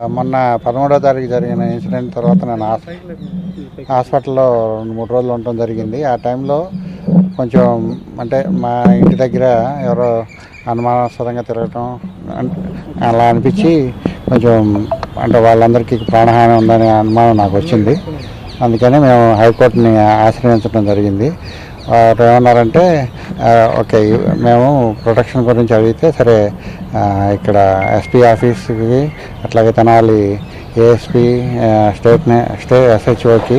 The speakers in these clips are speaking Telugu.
మొన్న 13వ తారీఖు జరిగిన ఇన్సిడెంట్ తర్వాత నేను హాస్పిటల్లో 2-3 రోజులు ఉండటం జరిగింది. ఆ టైంలో కొంచెం అంటే మా ఇంటి దగ్గర ఎవరో అనుమానాస్పదంగా తిరగటం అలా అనిపించి కొంచెం అంటే వాళ్ళందరికీ ప్రాణహాని ఉందనే అనుమానం నాకు వచ్చింది. అందుకని మేము హైకోర్టుని ఆశ్రయించడం జరిగింది. వారు ఏమన్నారంటే ఓకే, మేము ప్రొటెక్షన్ గురించి అడిగితే సరే ఇక్కడ ఎస్పీ ఆఫీస్కి, అట్లాగే తెనాలి ఏఎస్పీ, స్టేట్ ఎస్హెచ్ఓకి,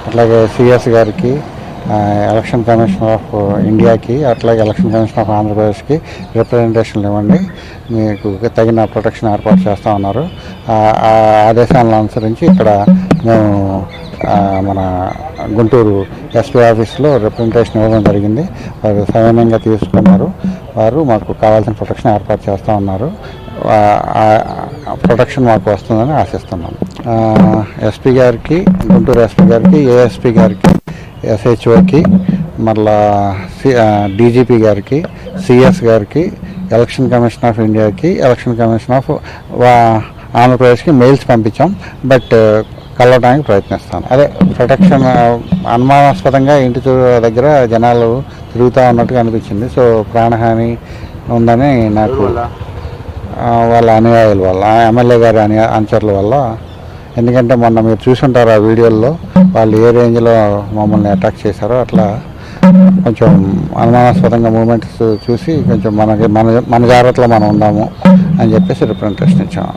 అట్లాగే సిఎస్ గారికి, ఎలక్షన్ కమిషన్ ఆఫ్ ఇండియాకి, అట్లాగే ఎలక్షన్ కమిషన్ ఆఫ్ ఆంధ్రప్రదేశ్కి రిప్రజెంటేషన్లు ఇవ్వండి, మీకు తగిన ప్రొటెక్షన్ ఏర్పాటు చేస్తూ ఉన్నారు. ఆ ఆదేశాలను అనుసరించి ఇక్కడ మేము మన గుంటూరు ఎస్పీ ఆఫీస్లో రిప్రజెంటేషన్ ఇవ్వడం జరిగింది. వారు సవినయంగా తీసుకున్నారు. వారు మాకు కావాల్సిన ప్రొటెక్షన్ ఏర్పాటు చేస్తూ ఉన్నారు. ప్రొటెక్షన్ మాకు వస్తుందని ఆశిస్తున్నాం. ఎస్పీ గారికి, గుంటూరు ఎస్పీ గారికి, ఏఎస్పీ గారికి, ఎస్హెచ్ఓకి, మళ్ళా డీజీపీ గారికి, సిఎస్ గారికి, ఎలక్షన్ కమిషన్ ఆఫ్ ఇండియాకి, ఎలక్షన్ కమిషన్ ఆఫ్ ఆంధ్రప్రదేశ్కి మెయిల్స్ పంపించాం. బట్ కలవడానికి ప్రయత్నిస్తాను. అదే ప్రొటెక్షన్ అనుమానాస్పదంగా ఇంటి దగ్గర జనాలు తిరుగుతూ ఉన్నట్టుగా అనిపించింది. సో ప్రాణహాని ఉందని నాకు వాళ్ళ అనుయాయుల వల్ల, ఎమ్మెల్యే గారి అనుచరుల వల్ల, ఎందుకంటే మొన్న మీరు చూసుంటారు ఆ వీడియోల్లో వాళ్ళు ఏ రేంజ్లో మమ్మల్ని అటాక్ చేశారో, అట్లా కొంచెం అనుమానాస్పదంగా మూమెంట్స్ చూసి కొంచెం మన జాగ్రత్తలో మనం ఉందాము అని చెప్పేసి రిప్రజెంటేషన్ ఇచ్చాము.